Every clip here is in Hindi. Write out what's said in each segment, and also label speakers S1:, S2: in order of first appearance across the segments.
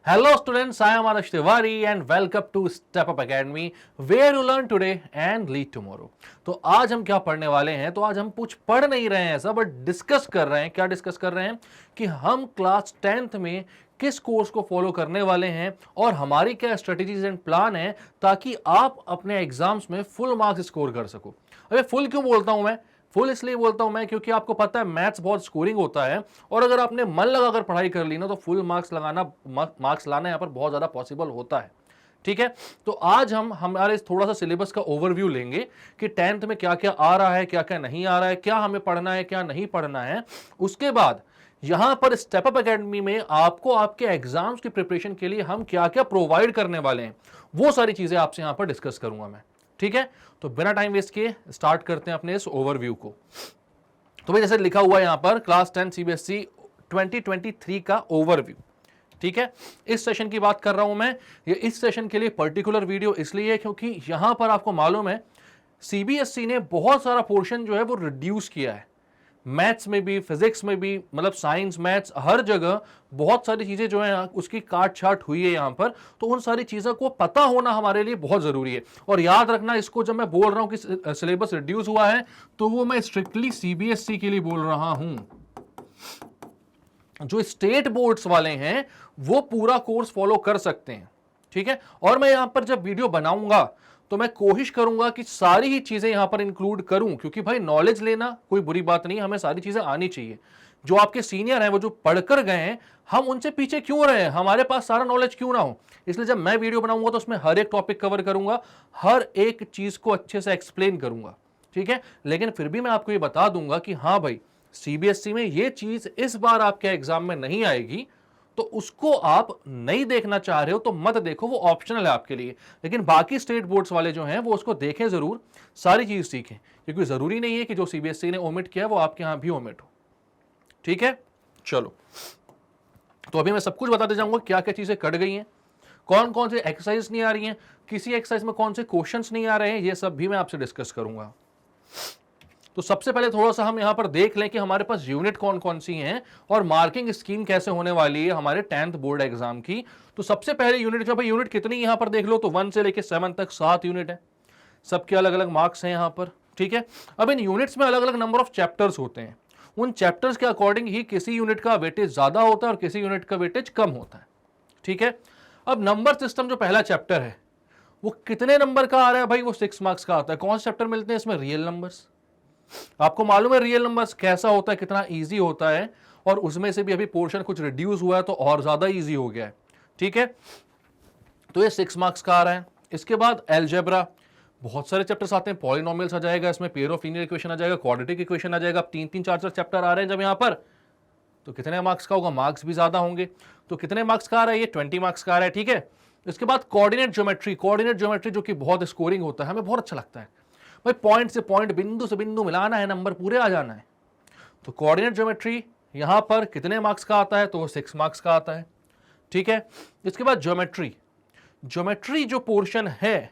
S1: Hello students, I am Arash Tiwari and welcome to Step Up Academy where you learn today and lead tomorrow। तो आज हम क्या पढ़ने वाले हैं? तो आज हम कुछ पढ़ नहीं रहे हैं ऐसा, बट डिस्कस कर रहे हैं। क्या डिस्कस कर रहे हैं? कि हम क्लास 10th में किस कोर्स को फॉलो करने वाले हैं और हमारी क्या स्ट्रेटेजीज एंड प्लान है ताकि आप अपने एग्जाम्स में फुल मार्क्स स्कोर कर सको। अबे फुल क्यों बोलता हूं मैं? फुल इसलिए बोलता हूं मैं क्योंकि आपको पता है मैथ्स बहुत स्कोरिंग होता है और अगर आपने मन लगाकर पढ़ाई कर ली ना तो फुल मार्क्स लाना यहां पर बहुत ज्यादा पॉसिबल होता है। ठीक है, तो आज हम हमारे थोड़ा सा सिलेबस का ओवरव्यू लेंगे कि 10th में क्या क्या आ रहा है, क्या क्या नहीं आ रहा है, क्या हमें पढ़ना है, क्या नहीं पढ़ना है। उसके बाद यहां पर स्टेप अप एकेडमी में आपको आपके एग्जाम्स की प्रिपरेशन के लिए हम क्या क्या प्रोवाइड करने वाले हैं वो सारी चीजें आपसे यहां पर डिस्कस करूंगा मैं। ठीक है, तो बिना टाइम वेस्ट किए स्टार्ट करते हैं अपने इस ओवरव्यू को। तो भाई जैसे लिखा हुआ है यहां पर क्लास 10 सीबीएसई 2023 का ओवरव्यू। ठीक है, इस सेशन की बात कर रहा हूं मैं। ये इस सेशन के लिए पर्टिकुलर वीडियो इसलिए है क्योंकि यहां पर आपको मालूम है सीबीएसई ने बहुत सारा पोर्शन जो है वो रिड्यूस किया है। मैथ्स में भी, फिजिक्स में भी, मतलब साइंस मैथ्स हर जगह बहुत सारी चीजें जो है उसकी काट छाट हुई है यहां पर। तो उन सारी चीजों को पता होना हमारे लिए बहुत जरूरी है। और याद रखना इसको, जब मैं बोल रहा हूं कि सिलेबस रिड्यूस हुआ है तो वो मैं स्ट्रिक्टली सीबीएसई के लिए बोल रहा हूं। जो स्टेट बोर्ड्स वाले हैं वो पूरा कोर्स फॉलो कर सकते हैं। ठीक है, और मैं यहां पर जब वीडियो बनाऊंगा तो मैं कोशिश करूंगा कि सारी ही चीजें यहां पर इंक्लूड करूं, क्योंकि भाई नॉलेज लेना कोई बुरी बात नहीं, हमें सारी चीजें आनी चाहिए। जो आपके सीनियर हैं वो जो पढ़कर गए हैं, हम उनसे पीछे क्यों रहे हैं, हमारे पास सारा नॉलेज क्यों ना हो। इसलिए जब मैं वीडियो बनाऊंगा तो उसमें हर एक टॉपिक कवर करूंगा, हर एक चीज को अच्छे से एक्सप्लेन करूंगा। ठीक है, लेकिन फिर भी मैं आपको ये बता दूंगा कि हाँ भाई सीबीएसई में ये चीज इस बार आपके एग्जाम में नहीं आएगी, तो उसको आप नहीं देखना चाह रहे हो तो मत देखो, वो ऑप्शनल है आपके लिए। लेकिन बाकी स्टेट बोर्ड्स वाले जो हैं वो उसको देखें जरूर, सारी चीज सीखें, क्योंकि जरूरी नहीं है कि जो सीबीएसई ने ओमिट किया वो आपके यहां भी ओमिट हो। ठीक है, चलो तो अभी मैं सब कुछ बताते जाऊंगा क्या क्या चीजें कट गई हैं, कौन कौन से एक्सरसाइज नहीं आ रही हैं, किसी एक्सरसाइज में कौन से क्वेश्चंस नहीं आ रहे हैं, ये सब भी मैं आपसे डिस्कस करूंगा। तो सबसे पहले थोड़ा सा हम यहां पर देख लें कि हमारे पास यूनिट कौन कौन सी हैं और मार्किंग स्कीम कैसे होने वाली है हमारे 10th बोर्ड एग्जाम की। तो सबसे पहले यूनिट, जो भाई यूनिट कितनी यहां पर देख लो तो 1 से लेकर 7 तक 7 यूनिट है, सबके अलग अलग मार्क्स हैं यहां पर। ठीक है, अब इन यूनिट्स में अलग अलग नंबर ऑफ चैप्टर्स होते हैं, उन चैप्टर्स के अकॉर्डिंग ही किसी यूनिट का वेटेज ज्यादा होता है और किसी यूनिट का वेटेज कम होता है। ठीक है, अब नंबर सिस्टम जो पहला चैप्टर है वो कितने नंबर का आ रहा है भाई? वो 6 मार्क्स का आता है। कौन से चैप्टर मिलते हैं इसमें? Real numbers. आपको मालूम है रियल नंबर्स कैसा होता है, कितना इजी होता है, और उसमें से भी अभी पोर्शन कुछ रिड्यूस हुआ है तो और ज्यादा इजी हो गया है। ठीक है, तो ये 6 मार्क्स का आ रहा है। इसके बाद अलजेब्रा, बहुत सारे चैप्टर्स आते हैं, पॉलिनोमियल्स आ जाएगा, इसमें पेयर ऑफ लीनियर इक्वेशन आ जाएगा, क्वाड्रेटिक इक्वेशन आ जाएगा। अब 3-3 4-4 चैप्टर आ रहे हैं जब यहां पर, तो कितने मार्क्स का होगा? मार्क्स भी ज्यादा होंगे। तो कितने मार्क्स का आ रहा है? ये 20 मार्क्स का आ रहा है। ठीक है, इसके बाद कोऑर्डिनेट ज्योमेट्री, कोऑर्डिनेट ज्योमेट्री जो कि बहुत स्कोरिंग होता है, हमें बहुत अच्छा लगता है भाई, पॉइंट से पॉइंट, बिंदु से बिंदु मिलाना है, नंबर पूरे आ जाना है। तो कोऑर्डिनेट ज्योमेट्री यहां पर कितने मार्क्स का आता है? तो वो 6 मार्क्स का आता है। ठीक है, इसके बाद ज्योमेट्री, ज्योमेट्री जो पोर्शन है,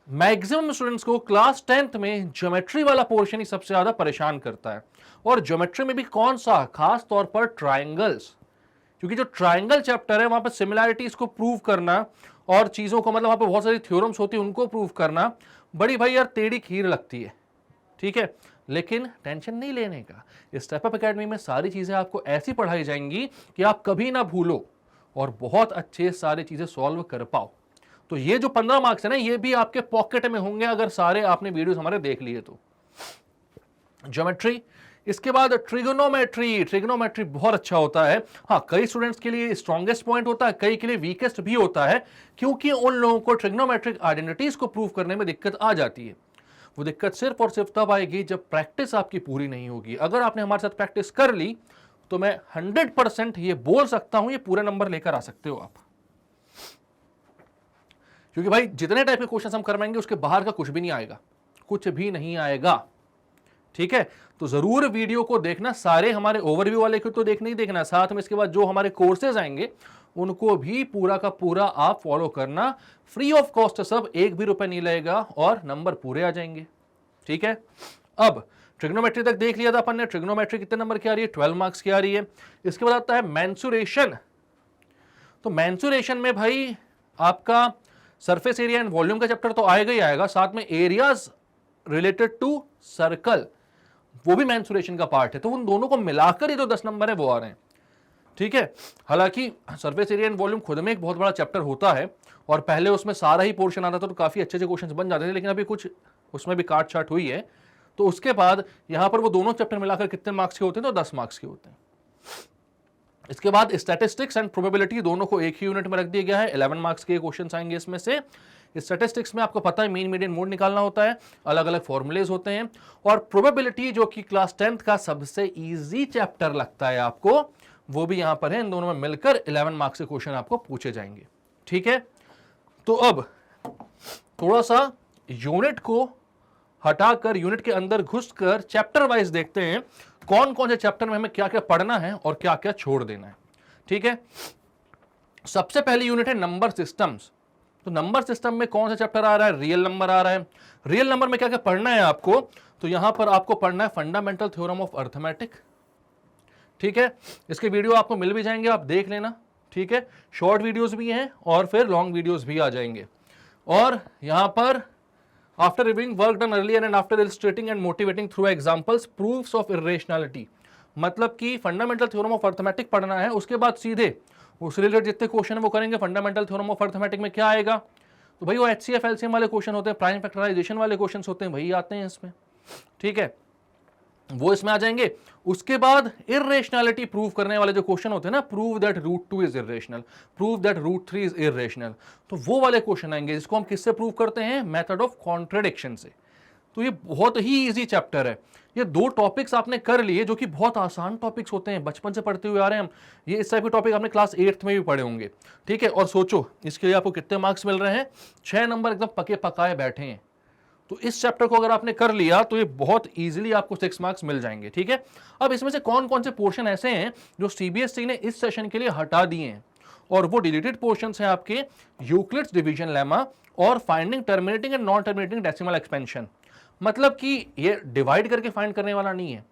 S1: मैक्सिमम स्टूडेंट्स को क्लास 10th में ज्योमेट्री वाला पोर्शन ही सबसे ज्यादा परेशान करता है। और ज्योमेट्री में भी कौन सा? खास तौर पर ट्राइंगल्स, क्योंकि जो ट्राइंगल चैप्टर है वहां पर सिमिलैरिटीज को प्रूव करना और चीजों को, मतलब वहां पर बहुत सारी थ्योरम्स होती है उनको प्रूव करना, बड़ी भाई यार टेढ़ी खीर लगती है। ठीक है, लेकिन टेंशन नहीं लेने का, स्टेप अप एकेडमी में सारी चीजें आपको ऐसी पढ़ाई जाएंगी कि आप कभी ना भूलो और बहुत अच्छे सारी चीजें सॉल्व कर पाओ। तो ये जो 15 मार्क्स है ना, ये भी आपके पॉकेट में होंगे अगर सारे आपने वीडियोस हमारे देख लिए तो। ज्योमेट्री, इसके बाद ट्रिगोनोमेट्री, ट्रिगोनोमेट्री बहुत अच्छा होता है। हाँ, कई स्टूडेंट्स के लिए स्ट्रॉन्गेस्ट पॉइंट होता है, कई के लिए वीकेस्ट भी होता है, क्योंकि उन लोगों को ट्रिग्नोमेट्रिक आइडेंटिटीज को प्रूव करने में दिक्कत आ जाती है। वो दिक्कत सिर्फ और सिर्फ तब आएगी जब प्रैक्टिस आपकी पूरी नहीं होगी। अगर आपने हमारे साथ प्रैक्टिस कर ली तो मैं 100% ये बोल सकता हूं, ये पूरे नंबर लेकर आ सकते हो आप, क्योंकि भाई जितने टाइप के क्वेश्चन हम करवाएंगे उसके बाहर का कुछ भी नहीं आएगा, कुछ भी नहीं आएगा। ठीक है, तो जरूर वीडियो को देखना, सारे हमारे ओवरव्यू वाले को तो देखना ही देखना, साथ में इसके बाद जो हमारे कोर्सेज आएंगे उनको भी पूरा का पूरा आप फॉलो करना, फ्री ऑफ कॉस्ट, सब, एक भी रुपए नहीं लगेगा और नंबर पूरे आ जाएंगे। ठीक है, अब ट्रिग्नोमेट्री तक देख लिया था अपन ने। ट्रिग्नोमेट्री कितने नंबर की आ रही है? 12 मार्क्स की आ रही है। इसके बाद आता है मेंसुरेशन। तो मेंसुरेशन में भाई आपका सरफेस एरिया एंड वॉल्यूम का चैप्टर तो आएगा ही आएगा, साथ में एरियाज रिलेटेड टू सर्कल वो भी मेंसुरेशन का पार्ट है। तो उन दोनों को मिलाकर ही जो 10 नंबर है वो आ रहे हैं, ठीक है। हालांकि सरफेस एरिया एंड वॉल्यूम खुद में एक बहुत बड़ा चैप्टर होता है और पहले उसमें सारा ही पोर्शन आता था तो काफी अच्छे क्वेश्चंस बन जाते थे, लेकिन अभी कुछ उसमें भी काट छाट हुई है। तो उसके बाद यहां पर वो दोनों चैप्टर मिलाकर कितने मार्क्स के होते हैं? तो 10 मार्क्स के होते हैं। इसके बाद स्टैटिस्टिक्स एंड प्रोबेबिलिटी दोनों को एक ही यूनिट में रख दिया गया है। 11 मार्क्स के क्वेश्चन आएंगे इसमें से। स्टैटिस्टिक्स में आपको पता है मीन मीडियन मोड निकालना होता है, अलग अलग फॉर्मूलेज होते हैं। और प्रोबेबिलिटी जो कि क्लास 10th का सबसे इजी चैप्टर लगता है आपको, वो भी यहां पर है। इन दोनों में मिलकर 11 मार्क्स के क्वेश्चन आपको पूछे जाएंगे, ठीक है। तो अब थोड़ा सा यूनिट को हटाकर यूनिट के अंदर घुसकर चैप्टर वाइज देखते हैं कौन कौन से चैप्टर में हमें क्या क्या पढ़ना है और क्या क्या छोड़ देना है, ठीक है। सबसे पहली यूनिट है नंबर सिस्टम्स। तो नंबर सिस्टम में कौन सा चैप्टर आ रहा है? रियल नंबर आ रहा है। रियल नंबर में क्या क्या पढ़ना है आपको? तो यहां पर आपको पढ़ना है फंडामेंटल थ्योरम ऑफ अर्थमेटिक, ठीक है। इसके वीडियो आपको मिल भी जाएंगे, आप देख लेना, ठीक है। शॉर्ट वीडियोस भी हैं और फिर लॉन्ग वीडियोस भी आ जाएंगे। और यहां पर after reviewing work done earlier and after illustrating and motivating through examples proofs of irrationality, मतलब कि फंडामेंटल थ्योरम ऑफ अर्थमेटिक पढ़ना है, उसके बाद सीधे उस रिलेटेड जितने क्वेश्चन है वो करेंगे। फंडामेंटल थ्योरम ऑफ अर्थमेटिक में क्या आएगा? तो भाई वो HCF LCM वाले क्वेश्चन होते हैं, प्राइम फैक्टराइजेशन वाले क्वेश्चन होते हैं, वही आते हैं इसमें, ठीक है, वो इसमें आ जाएंगे। उसके बाद इर्रेशनैलिटी प्रूव करने वाले जो क्वेश्चन होते हैं ना, prove that root 2 is irrational, prove that root 3 is irrational, तो वो वाले क्वेश्चन आएंगे, जिसको हम किससे प्रूव करते हैं? मेथड ऑफ कॉन्ट्रडिक्शन से। तो ये बहुत ही इजी चैप्टर है। ये 2 टॉपिक्स आपने कर लिए जो कि बहुत आसान टॉपिक्स होते हैं, बचपन से पढ़ते हुए आ रहे हैं हम। ये इस टाइप के टॉपिक आपने क्लास 8th में भी पढ़े होंगे, ठीक है। और सोचो इसके लिए आपको कितने मार्क्स मिल रहे हैं? 6 नंबर एकदम पके पकाए बैठे हैं। तो इस चैप्टर को अगर आपने कर लिया तो ये बहुत इजीली आपको 6 मार्क्स मिल जाएंगे, ठीक है। अब इसमें से कौन कौन से पोर्शन ऐसे हैं जो सीबीएसई ने इस सेशन के लिए हटा दिए हैं, और वो डिलीटेड पोर्शंस हैं आपके यूक्लिड्स डिवीजन लेमा और finding terminating and non terminating decimal expansion. मतलब कि ये डिवाइड करके फाइंड करने वाला नहीं है।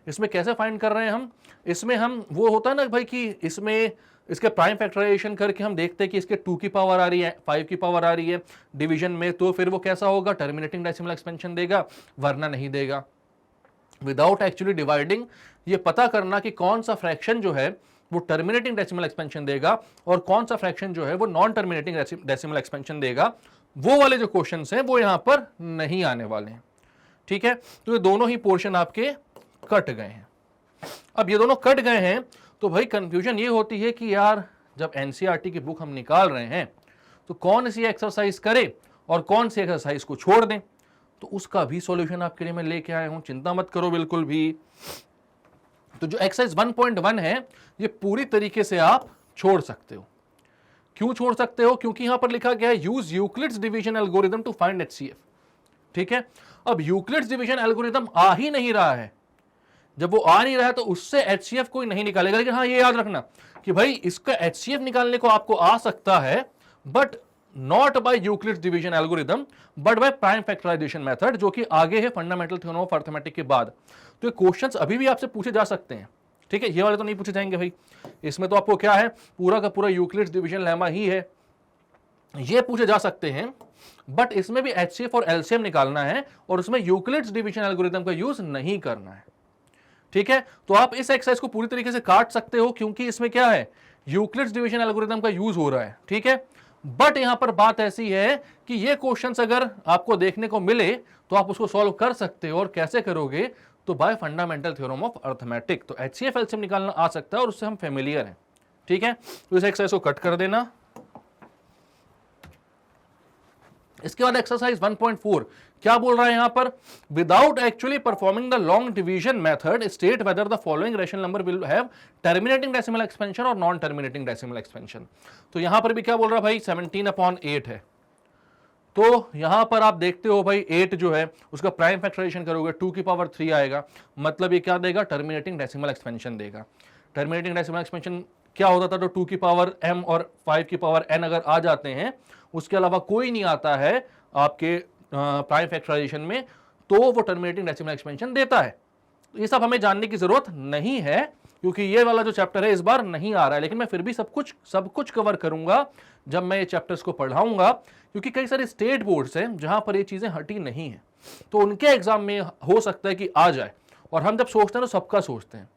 S1: इसमें कैसे फाइंड कर रहे हैं हम? इसमें हम वो होता है ना भाई कि इसमें इसके प्राइम फैक्टराइजेशन करके हम देखते हैं कि इसके 2 की पावर आ रही है, 5 की पावर आ रही है डिवीजन में, तो फिर वो कैसा होगा? टर्मिनेटिंग डेसिमल एक्सपेंशन देगा, वरना नहीं देगा। विदाउट एक्चुअली डिवाइडिंग ये पता करना कि कौन सा फ्रैक्शन जो है वो टर्मिनेटिंग डेसिमल एक्सपेंशन देगा और कौन सा फ्रैक्शन जो है वो नॉन टर्मिनेटिंग डेसिमल एक्सपेंशन देगा, वो वाले जो क्वेश्चंस हैं वो यहां पर नहीं आने वाले हैं, ठीक है। तो ये दोनों ही पोर्शन आपके कट गए हैं। अब ये दोनों कट गए हैं तो भाई कंफ्यूजन ये होती है कि यार जब एनसीईआरटी की बुक हम निकाल रहे हैं तो कौन सी एक्सरसाइज करें और कौन सी एक्सरसाइज को छोड़ दें। तो उसका भी सॉल्यूशन आपके लिए मैं लेके आया हूं, चिंता मत करो बिल्कुल भी। तो जो एक्सरसाइज 1.1 है ये पूरी तरीके से आप छोड़ सकते हो। क्यों छोड़ सकते हो? क्योंकि यहां पर लिखा गया है use Euclid's division algorithm to find HCF, ठीक है। अब यूक्लिड्स डिवीजन एल्गोरिथम आ ही नहीं रहा है, जब वो आ नहीं रहा है तो उससे HCF कोई नहीं निकालेगा। लेकिन हाँ ये याद रखना कि भाई इसका HCF निकालने को आपको आ सकता है, but not by Euclid's division algorithm but by prime factorisation method, जो कि आगे है फंडामेंटल थ्योरम ऑफ अर्थमेटिक के बाद। तो ये क्वेश्चंस अभी भी आपसे पूछे जा सकते हैं, ठीक है। ये वाले तो नहीं पूछे जाएंगे भाई, इसमें तो आपको क्या है, पूरा का पूरा यूक्लिड्स डिवीजन लेमा ही है, ये पूछे जा सकते हैं। बट इसमें भी HCF और LCM निकालना है और उसमें यूक्लिड्स डिवीजन एल्गोरिथम का यूज नहीं करना है, ठीक है। तो आप इस एक्सरसाइज को पूरी तरीके से काट सकते हो क्योंकि इसमें क्या है, यूक्लिड्स डिवीजन एल्गोरिथम का यूज हो रहा है, ठीक है। बट यहां पर बात ऐसी है कि ये क्वेश्चंस अगर आपको देखने को मिले तो आप उसको सॉल्व कर सकते हो। और कैसे करोगे? तो bye fundamental theorem of arithmetic. तो HCF LCM निकालना आ सकता है और उससे हम फेमिलियर हैं, ठीक है। तो इस एक्सरसाइज को कट कर देना। इसके बाद एक्सरसाइज 1.4 क्या बोल रहा है यहां पर? Without actually performing the long division method state whether the following rational number will have terminating decimal expansion और नॉन टर्मिनेटिंग डेसिमल एक्सपेंशन। तो यहां पर भी क्या बोल रहा है भाई? 17/8 है। तो यहां पर आप देखते हो भाई 8 जो है उसका प्राइम फैक्टराइजेशन करोगे 2 की पावर 3 आएगा, मतलब ये क्या देगा? टर्मिनेटिंग डेसिमल एक्सपेंशन देगा। टर्मिनेटिंग डेसिमल एक्सपेंशन क्या होता था? तो 2 की पावर m और 5 की पावर n अगर आ जाते हैं, उसके अलावा कोई नहीं आता है आपके प्राइम फैक्टराइजेशन में, तो वो टर्मिनेटिंग डेसिमल एक्सपेंशन देता है। तो ये सब हमें जानने की जरूरत नहीं है, क्योंकि ये वाला जो चैप्टर है इस बार नहीं आ रहा है, लेकिन मैं फिर भी सब कुछ कवर करूंगा जब मैं ये चैप्टर्स को पढ़ाऊंगा, क्योंकि कई सारे स्टेट बोर्ड्स हैं जहां पर ये चीजें हटी नहीं है, तो उनके एग्जाम में हो सकता है कि आ जाए। और हम जब सोचते हैं तो सबका सोचते हैं,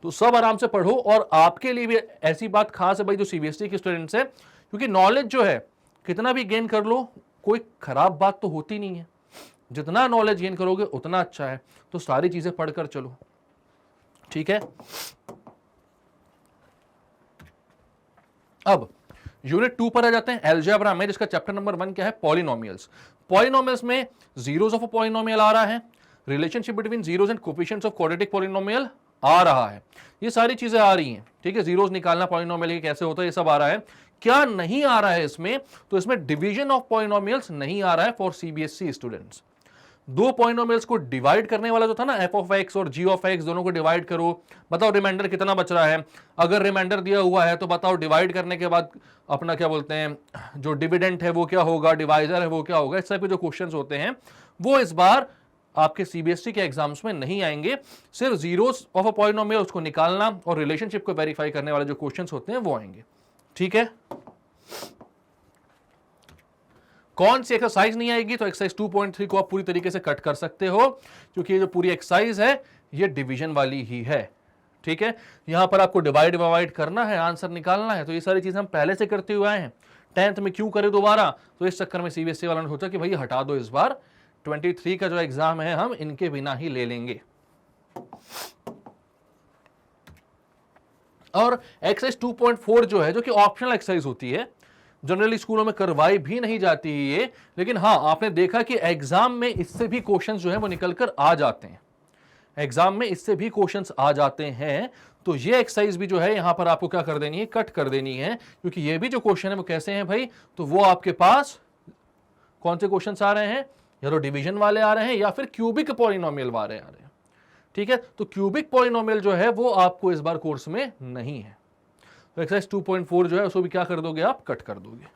S1: तो सब आराम से पढ़ो। और आपके लिए भी ऐसी बात खास है भाई जो सीबीएसई के स्टूडेंट्स है, क्योंकि नॉलेज जो है कितना भी गेन कर लो, कोई खराब बात तो होती नहीं है, जितना नॉलेज गेन करोगे उतना अच्छा है। तो सारी चीजें पढ़कर चलो, ठीक है। अब यूनिट 2 पर आ जाते हैं, अलजेब्रा में, जिसका चैप्टर नंबर 1 क्या है, पॉलिनोमियल्स। पॉलिनोमियल्स में जीरोस ऑफ अ पॉलिनोमियल आ रहा है, relationship between zeros and coefficients of quadratic polynomial आ रहा है, ये सारी चीजें आ रही हैं, ठीक है। जीरोस निकालना पॉलिनोमियल के कैसे होता है, ये सब आ रहा है। क्या नहीं आ रहा है इसमें, तो इसमें डिवीजन ऑफ पॉलिनोमियल्स नहीं आ रहा है फॉर सीबीएसई स्टूडेंट्स। दो पॉलिनोमियल्स को डिवाइड करने वाला जो था ना, एफ ऑफ एक्स और जी ऑफ एक्स, दोनों को डिवाइड करो, बताओ रिमाइंडर कितना बच रहा है। अगर रिमाइंडर दिया हुआ है तो बताओ डिवाइड करने के बाद अपना क्या बोलते हैं, जो डिविडेंट है वो क्या होगा, डिवाइजर है वो क्या होगा। इस टाइप के जो क्वेश्चंस होते हैं वो इस बार आपके सीबीएसई के एग्जाम्स में नहीं आएंगे। सिर्फ जीरोस ऑफ अ पॉलिनोमियल उसको निकालना और रिलेशनशिप को वेरीफाई करने वाले जो क्वेश्चंस होते हैं वो आएंगे, ठीक है। कौन सी एक्सरसाइज नहीं आएगी, तो एक्सरसाइज 2.3 को आप पूरी तरीके से कट कर सकते हो, क्योंकि ये जो पूरी एक्सरसाइज है ये डिवीजन वाली ही है, ठीक है। यहां पर आपको डिवाइड करना है, आंसर निकालना है, तो ये सारी चीजें हम पहले से करते हुए आए हैं। 10th में क्यों करें दोबारा, तो इस चक्कर में सीबीएसई वालों ने सोचा कि भाई हटा दो, इस बार 23 का जो एग्जाम है हम इनके बिना ही ले लेंगे। और एक्सरसाइज 2.4 जो है, जो कि ऑप्शनल एक्सरसाइज होती है, जनरली स्कूलों में करवाई भी नहीं जाती है ये, लेकिन हाँ आपने देखा कि एग्जाम में इससे भी क्वेश्चंस जो है वो निकल कर आ जाते हैं, एग्जाम में इससे भी क्वेश्चंस आ जाते हैं। तो ये एक्सरसाइज भी जो है यहां पर आपको क्या कर देनी है, कट कर देनी है, क्योंकि ये भी जो क्वेश्चन है वो कैसे हैं भाई, तो वो आपके पास कौन से क्वेश्चंस आ रहे हैं, या तो डिवीजन वाले आ रहे हैं या फिर क्यूबिक पॉलिनोमियल वाले आ रहे हैं, ठीक है। तो क्यूबिक पॉलिनोमियल जो है वो आपको इस बार कोर्स में नहीं है, तो एक्सरसाइज 2.4 जो है उसको भी क्या कर दोगे आप, कट कर दोगे।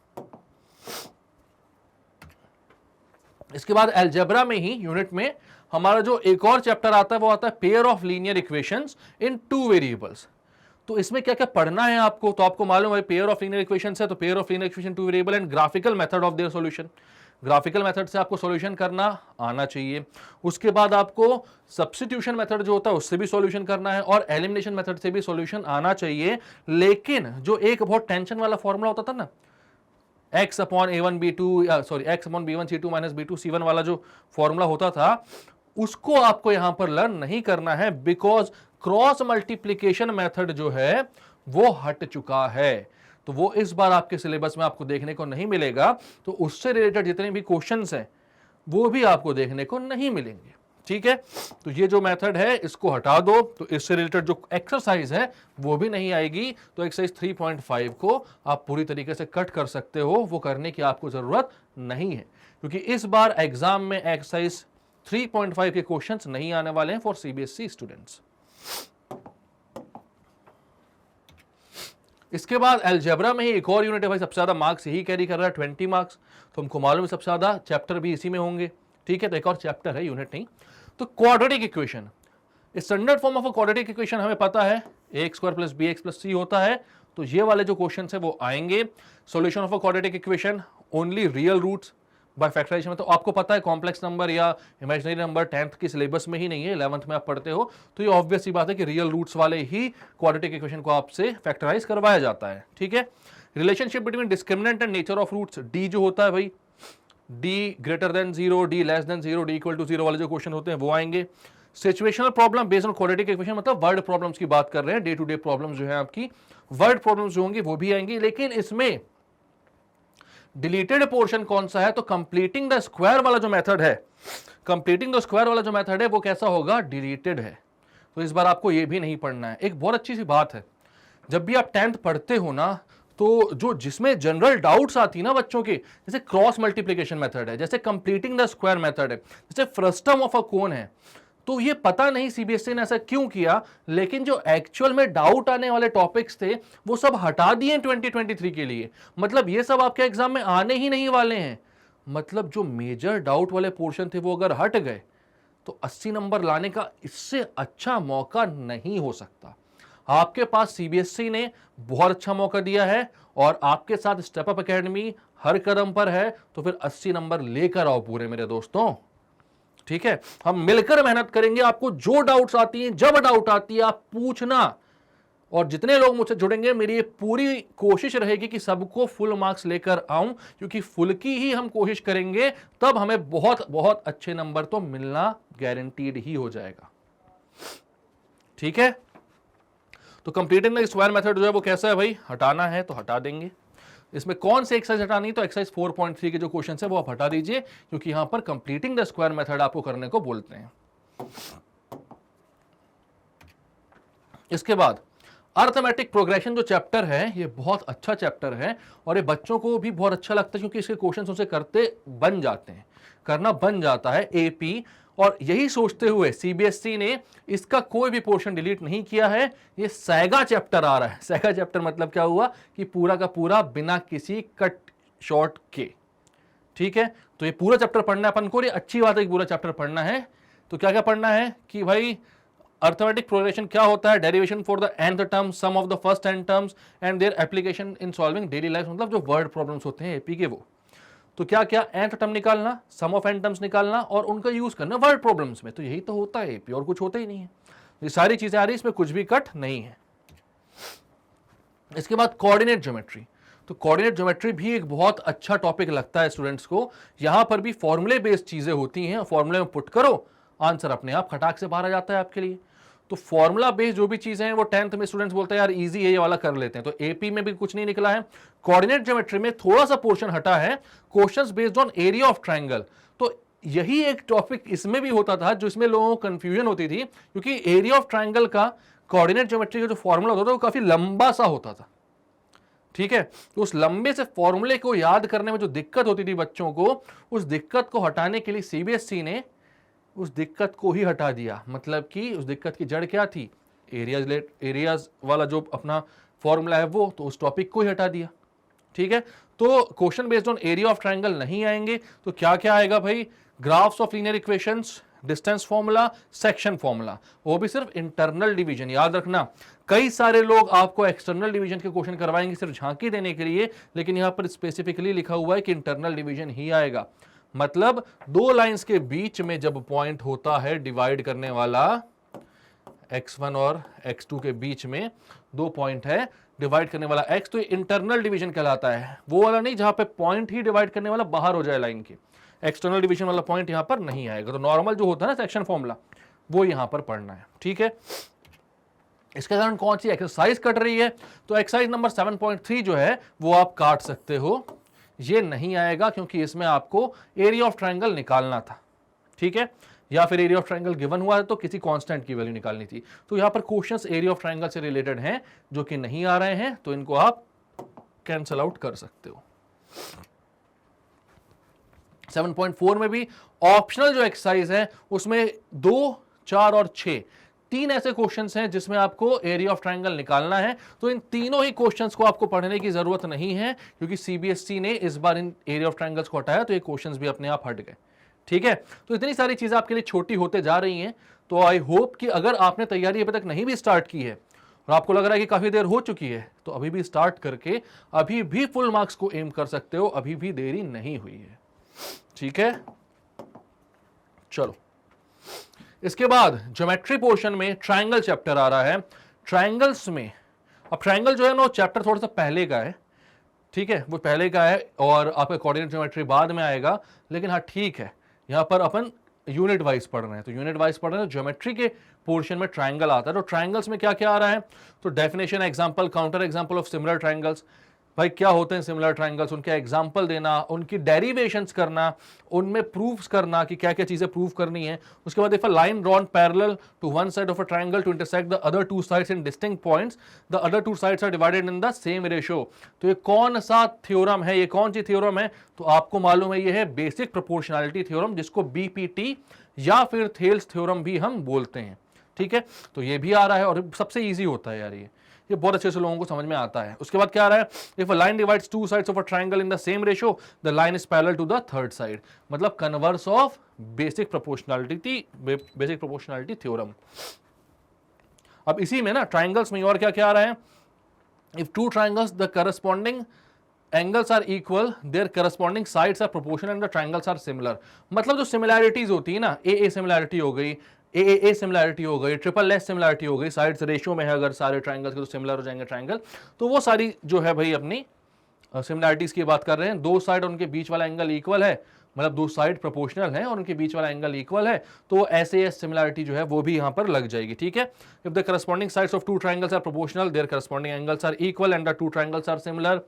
S1: इसके बाद अलजेब्रा में ही यूनिट में हमारा जो एक और चैप्टर आता है वो आता है pair of linear equations in 2 variables. तो इसमें क्या क्या पढ़ना है आपको, तो आपको मालूम है पेयर ऑफ लीनियर इक्वेशंस है, तो pair of linear equation 2 variable and graphical method of their solution. Graphical method से आपको सॉल्यूशन करना आना चाहिए। उसके बाद आपको सब्स्टिट्यूशन मेथड जो होता है उससे भी सॉल्यूशन करना है, और एलिमिनेशन मेथड से भी सॉल्यूशन आना चाहिए। लेकिन जो एक बहुत टेंशन वाला फॉर्मूला होता था ना, x upon a1 b2 sorry x upon b1 c2 minus b2 c1 वाला जो फॉर्मूला होता था, उसको आपको यहां पर लर्न नहीं करना है, बिकॉज क्रॉस मल्टीप्लीकेशन मेथड जो है वो हट चुका है, तो वो इस बार आपके सिलेबस में आपको देखने को नहीं मिलेगा। तो उससे रिलेटेड जितने भी क्वेश्चंस हैं वो भी आपको देखने को नहीं मिलेंगे, ठीक है। तो ये जो मेथड है इसको हटा दो, तो इससे रिलेटेड जो एक्सरसाइज है वो भी नहीं आएगी। तो एक्सरसाइज 3.5 को आप पूरी तरीके से कट कर सकते हो, वो करने की आपको जरूरत नहीं है, क्योंकि इस बार एग्जाम में एक्सरसाइज 3.5 के क्वेश्चंस नहीं आने वाले हैं फॉर सीबीएसई स्टूडेंट्स। इसके बाद अलजेब्रा में ही एक और यूनिट है भाई, सबसे ज्यादा मार्क्स यही कैरी कर रहा है, 20 मार्क्स। तो हमको मालूम है सबसे ज्यादा चैप्टर भी इसी में होंगे, ठीक है। तो एक और चैप्टर है, यूनिट नहीं। तो quadratic equation, standard form of a quadratic equation हमें पता है ax square plus bx plus c होता है। तो ये वाले जो क्वेश्चन है वो आएंगे। Solution of a quadratic equation only real roots by factorisation में, तो आपको पता है कॉम्प्लेक्स नंबर या इमेजिनरी नंबर 10th की सिलेबस में ही नहीं है, 11th में आप पढ़ते हो, तो ये ऑब्वियस सी बात है कि रियल रूट्स वाले ही क्वाड्रेटिक इक्वेशन को आपसे फैक्टराइज करवाया जाता है, ठीक है। Relationship between discriminant and nature of roots, D जो होता है भाई, D greater than 0, D less than 0, D equal to 0 वाले जो क्वेश्चन होते हैं वो आएंगे। Situational problem based on quadratic equation, मतलब वर्ड प्रॉब्लम्स की बात कर रहे हैं, डे टू डे प्रॉब्लम्स जो है आपकी वर्ड प्रॉब्लम्स जो होंगी वो भी आएंगी। लेकिन इसमें डिलीटेड पोर्शन कौन सा है, तो कंप्लीटिंग द स्क्वायर वाला जो मेथड है, कंप्लीटिंग द स्क्वायर वाला जो मेथड है वो कैसा होगा, डिलीटेड है। तो इस बार आपको ये भी नहीं पढ़ना है। एक बहुत अच्छी सी बात है, जब भी आप 10th पढ़ते हो ना, तो जो जिसमें जनरल डाउट्स आती है ना बच्चों के, जैसे क्रॉस मल्टीप्लिकेशन मेथड है, जैसे कंप्लीटिंग द स्क्वायर मेथड है, जैसे फ्रस्टम ऑफ अ कोन है, तो ये पता नहीं सीबीएसई ने ऐसा क्यों किया, लेकिन जो एक्चुअल में डाउट आने वाले टॉपिक्स थे वो सब हटा दिए 2023 के लिए। मतलब ये सब आपके एग्जाम में आने ही नहीं वाले हैं। मतलब जो मेजर डाउट वाले पोर्शन थे वो अगर हट गए तो 80 नंबर लाने का इससे अच्छा मौका नहीं हो सकता। आपके पास सीबीएसई ने बहुत अच्छा मौका दिया है और आपके साथ स्टेप अप एकेडमी हर कदम पर है, तो फिर 80 नंबर लेकर आओ पूरे मेरे दोस्तों। ठीक है, हम मिलकर मेहनत करेंगे। आपको जो डाउट्स आती हैं, जब डाउट आती है आप पूछना, और जितने लोग मुझसे जुड़ेंगे मेरी ये पूरी कोशिश रहेगी कि सबको फुल मार्क्स लेकर आऊं, क्योंकि फुल की ही हम कोशिश करेंगे तब हमें बहुत बहुत अच्छे नंबर तो मिलना गारंटीड ही हो जाएगा। ठीक है, तो कंप्लीटिंग द स्क्वायर मेथड जो है वो कैसा है भाई, हटाना है तो हटा देंगे। इसमें कौन से एक्सरसाइज हटानी है, तो एक्सरसाइज 4.3 के जो क्वेश्चन है वो आप हटा दीजिए, क्योंकि यहां पर कंप्लीटिंग द स्क्वायर मेथड आपको करने को बोलते हैं। इसके बाद अर्थमेटिक प्रोग्रेशन जो चैप्टर है ये बहुत अच्छा चैप्टर है और ये बच्चों को भी बहुत अच्छा लगता है, क्योंकि इसके क्वेश्चन उनसे करना बन जाता है एपी। और यही सोचते हुए सीबीएसई ने इसका कोई भी पोर्शन डिलीट नहीं किया है। ये सैगा चैप्टर आ रहा है। सैगा चैप्टर मतलब क्या हुआ कि पूरा का पूरा बिना किसी कट शॉर्ट के। ठीक है, तो ये पूरा चैप्टर पढ़ना है अपन को। ये अच्छी बात है कि पूरा चैप्टर पढ़ना है। तो क्या क्या पढ़ना है कि भाई अर्थमेटिक प्रोग्रेशन क्या होता है, derivation for the nth term, sum of the first n terms and their application in solving daily life, मतलब जो वर्ड प्रॉब्लम्स होते हैं एपी के वो। तो क्या क्या, nth टर्म निकालना, सम ऑफ n टर्म्स निकालना और उनका यूज करना वर्ड प्रॉब्लम्स में। तो यही तो होता है एपी, और कुछ होता ही नहीं है। ये सारी चीजें आ रही है, इसमें कुछ भी कट नहीं है। इसके बाद कोऑर्डिनेट ज्योमेट्री। तो कोऑर्डिनेट ज्योमेट्री भी एक बहुत अच्छा टॉपिक लगता है स्टूडेंट्स को। यहां पर भी फॉर्मूले बेस्ड चीजें होती हैं, फॉर्मूले में पुट करो, आंसर अपने आप खटाक से बाहर आ जाता है आपके लिए। तो फॉर्मूला बेस्ड जो भी चीजें हैं वो 10th में स्टूडेंट्स बोलते हैं यार इजी है, ये वाला कर लेते हैं। तो एपी में भी कुछ नहीं निकला है। कोऑर्डिनेट ज्योमेट्री में थोड़ा सा पोर्शन हटा है, questions based on area of triangle. तो यही एक टॉपिक इसमें भी होता था जो इसमें लोगों को कंफ्यूजन होती थी, क्योंकि एरिया ऑफ ट्रायंगल का कोऑर्डिनेट ज्योमेट्री का जो फॉर्मूला होता था वो काफी लंबा सा होता था। ठीक है, तो उस लंबे से फॉर्मूले को याद करने में जो दिक्कत होती थी बच्चों को, उस दिक्कत को हटाने के लिए सीबीएसई ने उस दिक्कत को ही हटा दिया। मतलब कि उस दिक्कत की जड़ क्या थी, एरियाज वाला जो अपना फॉर्मूला है वो, तो उस टॉपिक को ही हटा दिया। ठीक है, तो question based on area of triangle नहीं आएंगे। तो क्या क्या आएगा भाई, graphs of linear equations, distance formula, section formula, वो भी सिर्फ इंटरनल डिवीजन। याद रखना, कई सारे लोग आपको एक्सटर्नल डिवीजन के क्वेश्चन करवाएंगे सिर्फ झांकी देने के लिए, लेकिन यहां पर स्पेसिफिकली लिखा हुआ है कि इंटरनल डिवीजन ही आएगा। मतलब दो लाइंस के बीच में जब पॉइंट होता है डिवाइड करने वाला, x1 और x2 के बीच में दो पॉइंट है डिवाइड करने वाला x, तो ये इंटरनल डिवीजन कहलाता है। वो वाला नहीं जहां पे पॉइंट ही डिवाइड करने वाला बाहर हो जाए लाइन के। एक्सटर्नल डिवीजन वाला पॉइंट यहां पर नहीं आएगा। तो नॉर्मल जो होता है ना सेक्शन फॉर्मूला, वो यहां पर पढ़ना है। ठीक है, इसके कारण कौन सी एक्सरसाइज कट रही है, तो एक्सरसाइज नंबर 7.3 जो है वो आप काट सकते हो। ये नहीं आएगा क्योंकि इसमें आपको एरिया ऑफ ट्रायंगल निकालना था। ठीक है, या फिर एरिया ऑफ ट्रायंगल गिवन हुआ है तो किसी कांस्टेंट की वैल्यू निकालनी थी। तो यहां पर क्वेश्चंस एरिया ऑफ ट्रायंगल से रिलेटेड हैं जो कि नहीं आ रहे हैं, तो इनको आप कैंसल आउट कर सकते हो। 7.4 में भी ऑप्शनल जो एक्सरसाइज है उसमें 2, 4 और 6 तीन ऐसे क्वेश्चंस हैं जिसमें आपको एरिया ऑफ ट्रायंगल निकालना है। तो इन तीनों ही क्वेश्चंस को आपको पढ़ने की जरूरत नहीं है, क्योंकि सीबीएसई ने इस बार इन एरिया ऑफ ट्रायंगल्स को हटाया, तो ये क्वेश्चंस भी अपने आप हट गए। ठीक है, तो इतनी सारी चीजें आपके लिए छोटी होते जा रही हैं। तो आई होप कि अगर आपने तैयारी अभी तक नहीं भी स्टार्ट की है और आपको लग रहा है कि काफी देर हो चुकी है, तो अभी भी स्टार्ट करके अभी भी फुल मार्क्स को एम कर सकते हो। अभी भी देरी नहीं हुई है। ठीक है, चलो इसके बाद ज्योमेट्री पोर्शन में ट्रायंगल चैप्टर आ रहा है। ट्रायंगल्स में अब ट्रायंगल जो है ना चैप्टर थोड़ा सा पहले का है। ठीक है, वो पहले का है और आपका कोऑर्डिनेट ज्योमेट्री बाद में आएगा। लेकिन हाँ ठीक है, यहां पर अपन यूनिट वाइज पढ़ रहे हैं, तो यूनिट वाइज पढ़ रहे हैं। ज्योमेट्री के पोर्शन में ट्रायंगल आता है। तो ट्रायंगल्स में क्या क्या आ रहा है, तो definition, example, counter example of similar triangles. भाई क्या होते हैं सिमिलर ट्रायंगल्स, उनके एग्जांपल देना, उनकी डेरिवेशंस करना, उनमें प्रूफ्स करना कि क्या क्या चीजें प्रूव करनी है। उसके बाद if a line drawn parallel to one side of a triangle to intersect the other two sides in distinct points, the other two sides are divided in the same ratio. तो ये कौन सा थ्योरम है, ये कौन सी थ्योरम है, तो आपको मालूम है ये है बेसिक प्रोपोर्शनैलिटी थ्योरम, जिसको बीपीटी या फिर थेल्स थ्योरम भी हम बोलते हैं। ठीक है, तो ये भी आ रहा है और सबसे ईजी होता है यार, ये बहुत अच्छे से लोगों को समझ में आता है। उसके बाद क्या आ रहा है, if a line divides two sides of a triangle in the same ratio, the line is parallel to the third side. मतलब converse of basic proportionality theorem. अब इसी में ना ट्राइंगल्स में और क्या क्या आ रहा है, if two triangles the corresponding angles are equal their corresponding sides are proportional and the triangles are similar. मतलब जो सिमिलैरिटीज होती है ना, ए सिमिलैरिटी हो गई, ए सिमिलैरिटी हो गई, ट्रिपल एस सिमिलैरिटी हो गई, साइड्स रेशियो में है अगर सारे ट्राइंगल्स के तो सिमिलर हो जाएंगे ट्राइंगल, तो वो सारी जो है भाई अपनी सिमिलैरिटीज की बात कर रहे हैं। दो साइड उनके बीच वाला एंगल इक्वल है, मतलब दो साइड प्रोपोर्शनल है और उनके बीच वाला एंगल इक्वल है, तो ऐसे सिमिलैरिटी जो है वो भी यहां पर लग जाएगी। ठीक है, if the corresponding sides of two triangles are proportional their corresponding angles are equal and the two triangles are similar.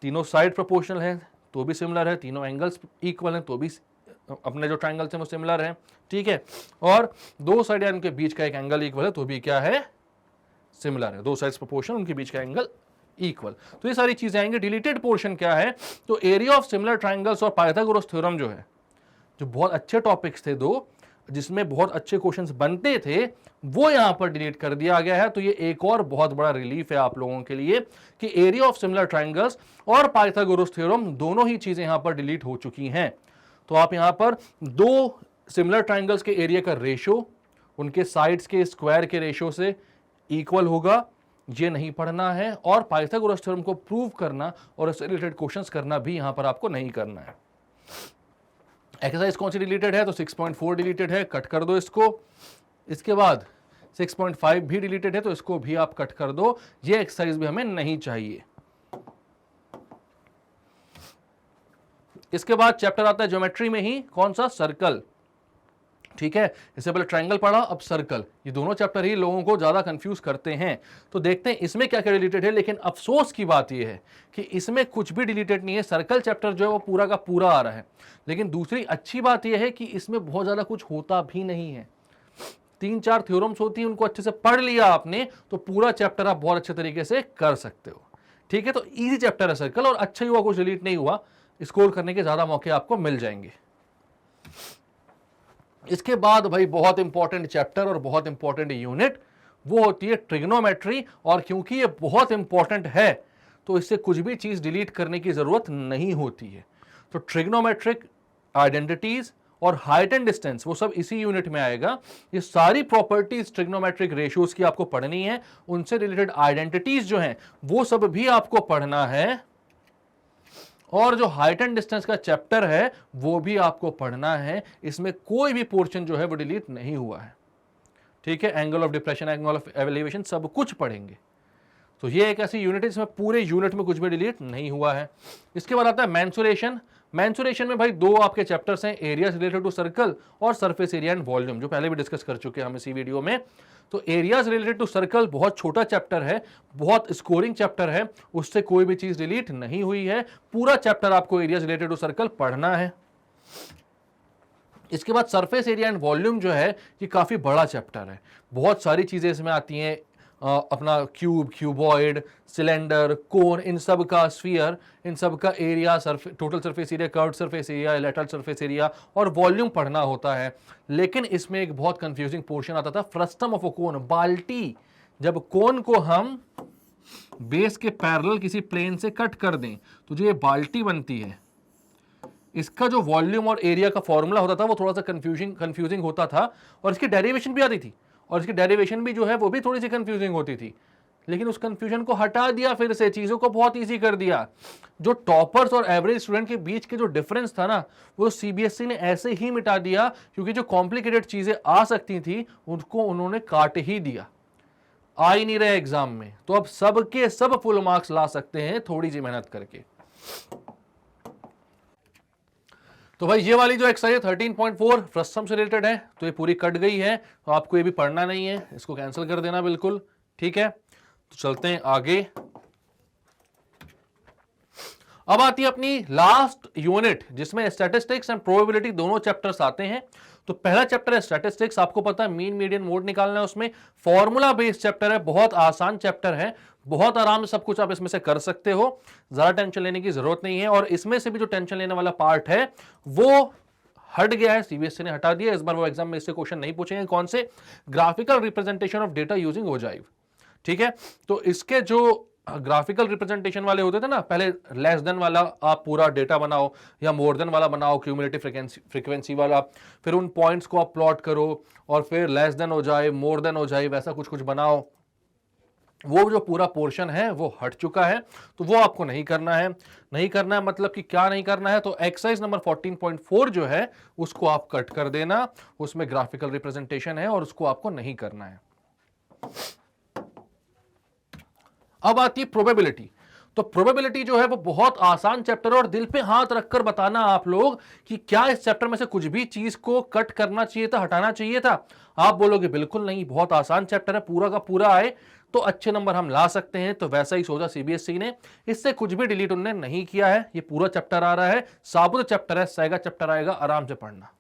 S1: तीनों साइड प्रोपोर्शनल है तो भी सिमिलर है, तीनों एंगल्स इक्वल हैं तो भी अपने जो ट्राइंगल्स हैं वो सिमिलर है। ठीक है, और दो साइड या उनके बीच का एक एंगल इक्वल है तो भी क्या है, सिमिलर है। दो साइड्स प्रोपोर्शनल, उनके बीच का एंगल इक्वल, तो ये सारी चीजें आएंगे। डिलीटेड पोर्शन क्या है, तो एरिया ऑफ सिमिलर ट्राइंगल्स और पाइथागोरस थ्योरम जो है, जो बहुत अच्छे टॉपिक्स थे दो, जिसमें बहुत अच्छे क्वेश्चंस बनते थे, वो यहां पर डिलीट कर दिया गया है। तो ये एक और बहुत बड़ा रिलीफ है आप लोगों के लिए कि एरिया ऑफ सिमिलर ट्राइंगल्स और पाइथागोरस थ्योरम दोनों ही चीजें यहां पर डिलीट हो चुकी हैं। तो आप यहां पर दो सिमिलर ट्राइंगल्स के एरिया का रेशियो उनके साइड्स के स्क्वायर के रेशियो से इक्वल होगा, ये नहीं पढ़ना है, और पाइथागोरस थ्योरम को प्रूव करना और इससे रिलेटेड क्वेश्चंस करना भी यहां पर आपको नहीं करना है। एक्सरसाइज कौन सी डिलीटेड है, तो 6.4 डिलीटेड है, कट कर दो इसको। इसके बाद 6.5 भी डिलीटेड है तो इसको भी आप कट कर दो, ये एक्सरसाइज भी हमें नहीं चाहिए। इसके बाद चैप्टर आता है ज्योमेट्री में ही, कौन सा, सर्कल। ठीक है, इससे पहले ट्रायंगल पढ़ा, अब सर्कल। ये दोनों चैप्टर ही लोगों को ज्यादा कंफ्यूज करते हैं। तो देखते हैं इसमें क्या क्या डिलीटेड है, लेकिन अफसोस की बात यह है कि इसमें कुछ भी डिलीटेड नहीं है। सर्कल चैप्टर जो है वो पूरा का पूरा आ रहा है, लेकिन दूसरी अच्छी बात यह है कि इसमें बहुत ज्यादा कुछ होता भी नहीं है। 3-4 थ्योरम्स होती हैं, उनको अच्छे से पढ़ लिया आपने तो पूरा चैप्टर आप बहुत अच्छे तरीके से कर सकते हो। ठीक है, तो इजी चैप्टर है सर्कल, और अच्छा ही हुआ कुछ डिलीट नहीं हुआ, स्कोर करने के ज्यादा मौके आपको मिल जाएंगे। इसके बाद भाई बहुत इंपॉर्टेंट चैप्टर और बहुत इंपॉर्टेंट यूनिट, वो होती है ट्रिग्नोमेट्री। और क्योंकि ये बहुत इंपॉर्टेंट है तो इससे कुछ भी चीज डिलीट करने की जरूरत नहीं होती है। तो ट्रिग्नोमेट्रिक आइडेंटिटीज और हाइट एंड डिस्टेंस वो सब इसी यूनिट में आएगा। ये सारी प्रॉपर्टीज ट्रिग्नोमेट्रिक रेशियोज की आपको पढ़नी है, उनसे रिलेटेड आइडेंटिटीज जो हैं वो सब भी आपको पढ़ना है, और जो हाइट एंड डिस्टेंस का चैप्टर है वो भी आपको पढ़ना है। इसमें कोई भी पोर्शन जो है वो डिलीट नहीं हुआ है। ठीक है, angle of depression, angle of elevation, सब कुछ पढ़ेंगे। तो ये एक ऐसी यूनिट है जिसमें पूरे यूनिट में कुछ भी डिलीट नहीं हुआ है। इसके बाद आता है मेंसुरेशन। मेंसुरेशन में भाई दो आपके चैप्टर्स हैं, एरिया रिलेटेड टू सर्कल और सरफेस एरिया एंड वॉल्यूम, जो पहले भी डिस्कस कर चुके हैं हम इसी वीडियो में। तो एरियाज रिलेटेड टू सर्कल बहुत छोटा चैप्टर है, बहुत स्कोरिंग चैप्टर है, उससे कोई भी चीज डिलीट नहीं हुई है। पूरा चैप्टर आपको एरियाज रिलेटेड टू सर्कल पढ़ना है। इसके बाद सरफेस एरिया एंड वॉल्यूम जो है ये काफी बड़ा चैप्टर है, बहुत सारी चीजें इसमें आती हैं, अपना क्यूब, क्यूबॉइड, सिलेंडर, कोन, इन सब का, स्फीयर, इन सब का area, total surface area, curved surface area, lateral surface area और वॉल्यूम पढ़ना होता है। लेकिन इसमें एक बहुत कंफ्यूजिंग पोर्शन आता था, फ्रस्टम ऑफ अ कोन, बाल्टी। जब कोन को हम बेस के पैरेलल किसी प्लेन से कट कर दें तो जो ये बाल्टी बनती है, इसका जो वॉल्यूम और एरिया का फॉर्मूला होता था वो थोड़ा सा कंफ्यूजिंग होता था, और इसकी डेरिवेशन भी आती थी, और इसकी डेरिवेशन भी जो है वो भी थोड़ी सी कंफ्यूजिंग होती थी। लेकिन उस कंफ्यूजन को हटा दिया, फिर से चीजों को बहुत इजी कर दिया। जो टॉपर्स और एवरेज स्टूडेंट के बीच के जो डिफरेंस था ना, वो सीबीएसई ने ऐसे ही मिटा दिया, क्योंकि जो कॉम्प्लिकेटेड चीजें आ सकती थी उनको उन्होंने काट ही दिया, आ ही नहीं रहे एग्जाम में। तो अब सबके सब फुल मार्क्स ला सकते हैं थोड़ी सी मेहनत करके। तो भाई ये वाली जो एक्सरसाइज 13.4 फ्रस्टम से रिलेटेड है, तो ये पूरी कट गई है, तो आपको ये भी पढ़ना नहीं है, इसको कैंसिल कर देना बिल्कुल। ठीक है, तो चलते हैं आगे। अब आती है अपनी लास्ट यूनिट, जिसमें स्टैटिस्टिक्स एंड प्रोबेबिलिटी दोनों चैप्टर्स आते हैं। तो पहला चैप्टर है स्टैटिस्टिक्स, आपको पता है मीन, मीडियन, मोड निकालना है उसमें। फॉर्मूला बेस्ड चैप्टर है, बहुत आसान चैप्टर है, बहुत आराम से सब कुछ आप इसमें से कर सकते हो, ज्यादा टेंशन लेने की जरूरत नहीं है। और इसमें से भी जो टेंशन लेने वाला पार्ट है वो हट गया है, सीबीएसई ने हटा दिया। इस बार वो एग्जाम में इससे क्वेश्चन नहीं पूछेंगे। कौन से? Graphical representation of data using ogive. ठीक है, तो इसके जो ग्राफिकल रिप्रेजेंटेशन वाले होते थे ना, पहले लेस देन वाला आप पूरा डेटा बनाओ या मोर देन वाला बनाओ, क्यूमुलेटिव फ्रीक्वेंसी वाला, फिर उन पॉइंट्स को आप प्लॉट करो और फिर लेस देन हो जाए, मोर देन हो जाए, वैसा कुछ कुछ बनाओ। वो जो पूरा पोर्शन है वो हट चुका है, तो वो आपको नहीं करना है। नहीं करना है मतलब कि क्या नहीं करना है, तो एक्सरसाइज नंबर 14.4 जो है उसको आप कट कर देना, उसमें ग्राफिकल रिप्रेजेंटेशन है और उसको आपको नहीं करना है। अब आती है प्रोबेबिलिटी। तो प्रोबेबिलिटी जो है वो बहुत आसान चैप्टर है और दिल पे हाथ रखकर बताना आप लोग कि क्या इस चैप्टर में से कुछ भी चीज को कट करना चाहिए था, हटाना चाहिए था। आप बोलोगे बिल्कुल नहीं, बहुत आसान चैप्टर है, पूरा का पूरा आए तो अच्छे नंबर हम ला सकते हैं। तो वैसा ही सोचा सीबीएसई ने, इससे कुछ भी डिलीट उन्होंने नहीं किया है। ये पूरा चैप्टर आ रहा है, साबुत चैप्टर है, सैगा चैप्टर आएगा, आराम से पढ़ना।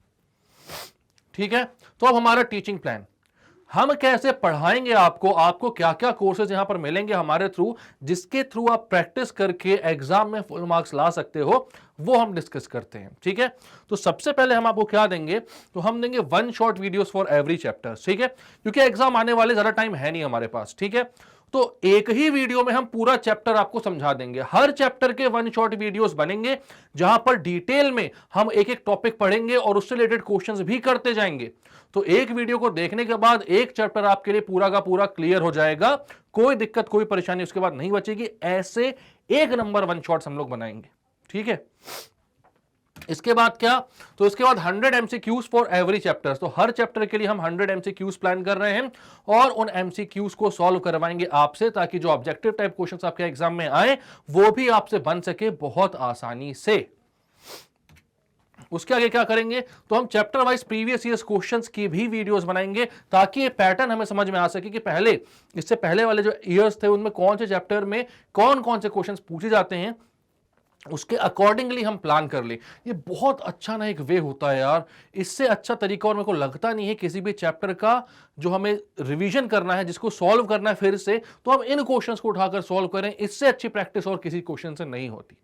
S1: ठीक है, तो अब हमारा टीचिंग प्लान, हम कैसे पढ़ाएंगे आपको, आपको क्या क्या कोर्सेज यहां पर मिलेंगे हमारे थ्रू, जिसके थ्रू आप प्रैक्टिस करके एग्जाम में फुल मार्क्स ला सकते हो, वो हम डिस्कस करते हैं। ठीक है, तो सबसे पहले हम आपको क्या देंगे, तो हम देंगे 1 short videos for every chapter. ठीक है, क्योंकि एग्जाम आने वाले ज्यादा टाइम है नहीं हमारे पास। ठीक है, तो एक ही वीडियो में हम पूरा चैप्टर आपको समझा देंगे। हर चैप्टर के 1 शॉर्ट वीडियोस बनेंगे जहां पर डिटेल में हम एक एक टॉपिक पढ़ेंगे और उससे रिलेटेड क्वेश्चंस भी करते जाएंगे। तो एक वीडियो को देखने के बाद एक चैप्टर आपके लिए पूरा का पूरा क्लियर हो जाएगा, कोई दिक्कत कोई परेशानी उसके बाद नहीं बचेगी। ऐसे एक नंबर 1 शॉट्स हम लोग बनाएंगे। ठीक है, इसके बाद क्या, तो इसके बाद 100 एमसीक्यूज फॉर एवरी चैप्टर। तो हर चैप्टर के लिए हम 100 एमसीक्यूज प्लान कर रहे हैं और उन एमसीक्यूज को सॉल्व करवाएंगे आपसे, ताकि जो ऑब्जेक्टिव टाइप क्वेश्चंस आपके एग्जाम में आए वो भी आपसे बन सके बहुत आसानी से। उसके आगे क्या करेंगे, तो हम chapter wise previous years questions की भी वीडियोस बनाएंगे, ताकि ये पैटर्न हमें समझ में आ सके कि पहले, इससे पहले वाले जो ईयर्स थे उनमें कौन से चैप्टर में कौन कौन से क्वेश्चंस पूछे जाते हैं, उसके अकॉर्डिंगली हम प्लान कर ले। ये बहुत अच्छा ना एक वे होता है यार, इससे अच्छा तरीका और मेरे को लगता नहीं है किसी भी चैप्टर का जो हमें रिवीजन करना है, जिसको सॉल्व करना है फिर से, तो हम इन क्वेश्चंस को उठाकर सॉल्व करें। इससे अच्छी प्रैक्टिस और किसी क्वेश्चन से नहीं होती।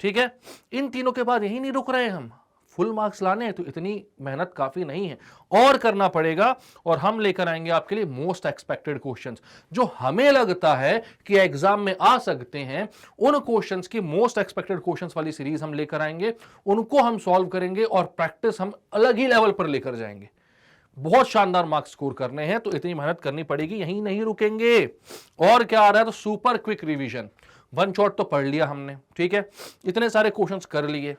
S1: ठीक है, इन तीनों के बाद यही नहीं रुक रहे हैं हम, फुल मार्क्स लाने हैं तो इतनी मेहनत काफी नहीं है, और करना पड़ेगा। और हम लेकर आएंगे आपके लिए मोस्ट एक्सपेक्टेड क्वेश्चंस, जो हमें लगता है कि एग्जाम में आ सकते हैं। उन क्वेश्चंस की मोस्ट एक्सपेक्टेड क्वेश्चंस वाली सीरीज हम लेकर आएंगे, उनको हम सॉल्व करेंगे और प्रैक्टिस हम अलग ही लेवल पर लेकर जाएंगे। बहुत शानदार मार्क्स स्कोर करने हैं, तो इतनी मेहनत करनी पड़ेगी, यहीं नहीं रुकेंगे। और क्या आ रहा है, तो सुपर क्विक रिवीजन। 1 शॉट तो पढ़ लिया हमने, ठीक है, इतने सारे क्वेश्चंस कर लिए,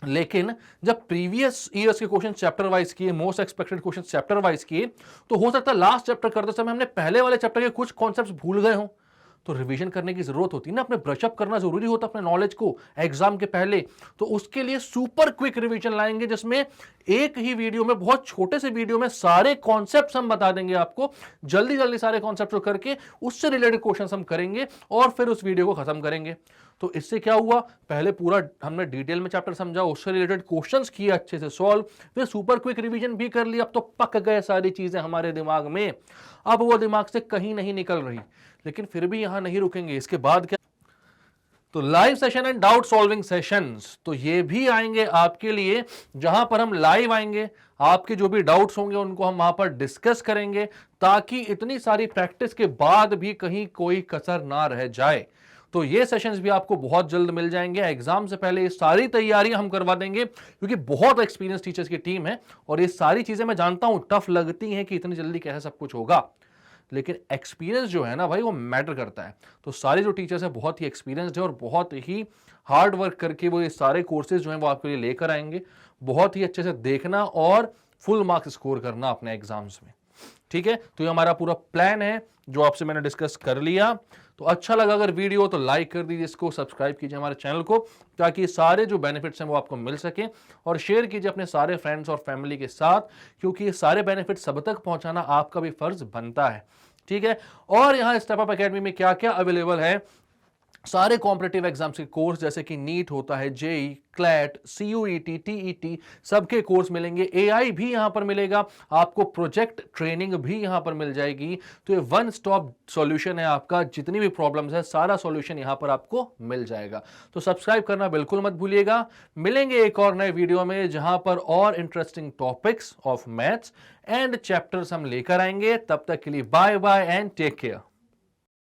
S1: लेकिन जब प्रीवियस ईयर्स के क्वेश्चन चैप्टर वाइज किए, most expected question chapter wise किए, तो हो सकता है लास्ट चैप्टर करते समय हमने पहले वाले चैप्टर के कुछ कॉन्सेप्ट्स भूल गए हों, तो रिवीजन करने की जरूरत होती है ना, अपने ब्रशअप करना जरूरी होता है अपने नॉलेज को एग्जाम के पहले। तो उसके लिए सुपर क्विक रिवीजन लाएंगे, जिसमें एक ही वीडियो में, बहुत छोटे से वीडियो में सारे कॉन्सेप्ट्स हम बता देंगे आपको, जल्दी जल्दी सारे कॉन्सेप्ट्स को करके उससे रिलेटेड क्वेश्चंस हम करेंगे और फिर उस वीडियो को खत्म करेंगे। तो इससे क्या हुआ, पहले पूरा हमने डिटेल में चैप्टर समझा, उससे रिलेटेड क्वेश्चंस किए अच्छे से सॉल्व, फिर सुपर क्विक रिवीजन भी कर लिया। अब तो पक गए सारी चीजें हमारे दिमाग में, अब वो दिमाग से कहीं नहीं निकल रही। लेकिन फिर भी यहां नहीं रुकेंगे, इसके बाद क्या, तो live session and doubt solving sessions, तो ये भी आएंगे आपके लिए, जहां पर हम लाइव आएंगे, आपके जो भी डाउट्स होंगे उनको हम वहां पर डिस्कस करेंगे, ताकि इतनी सारी प्रैक्टिस के बाद भी कहीं कोई कसर ना रह जाए। तो ये सेशंस भी आपको बहुत जल्द मिल जाएंगे। एग्जाम से पहले ये सारी तैयारियां हम करवा देंगे, क्योंकि बहुत एक्सपीरियंस टीचर्स की टीम है और ये सारी चीजें मैं जानता हूं टफ लगती हैं कि इतनी जल्दी कैसे सब कुछ होगा, लेकिन एक्सपीरियंस जो है ना भाई, वो मैटर करता है। तो सारे जो टीचर्स हैं बहुत ही एक्सपीरियंस्ड है और बहुत ही हार्ड वर्क करके वो ये सारे कोर्सेज जो हैं वो आपके लिए लेकर आएंगे। बहुत ही अच्छे से देखना और फुल मार्क्स स्कोर करना अपने एग्जाम्स में। ठीक है, तो ये हमारा पूरा प्लान है जो आपसे मैंने डिस्कस कर लिया। तो अच्छा लगा अगर वीडियो तो लाइक कर दीजिए, इसको सब्सक्राइब कीजिए हमारे चैनल को, ताकि सारे जो बेनिफिट्स हैं वो आपको मिल सके, और शेयर कीजिए अपने सारे फ्रेंड्स और फैमिली के साथ, क्योंकि ये सारे बेनिफिट्स सब तक पहुंचाना आपका भी फर्ज बनता है। ठीक है, और यहाँ स्टेप अप एकेडमी में क्या क्या अवेलेबल है, सारे कॉम्पिटिटिव एग्जाम्स के कोर्स, जैसे कि नीट होता है, जेई, क्लैट, सीयूईटी, टीईटी, सबके कोर्स मिलेंगे। एआई भी यहां पर मिलेगा आपको, प्रोजेक्ट ट्रेनिंग भी यहां पर मिल जाएगी। तो ये वन स्टॉप सॉल्यूशन है आपका, जितनी भी प्रॉब्लम्स है सारा सॉल्यूशन यहां पर आपको मिल जाएगा। तो सब्सक्राइब करना बिल्कुल मत भूलिएगा। मिलेंगे एक और नए वीडियो में, जहां पर और interesting topics of maths and chapters हम लेकर आएंगे। तब तक के लिए bye bye and take care.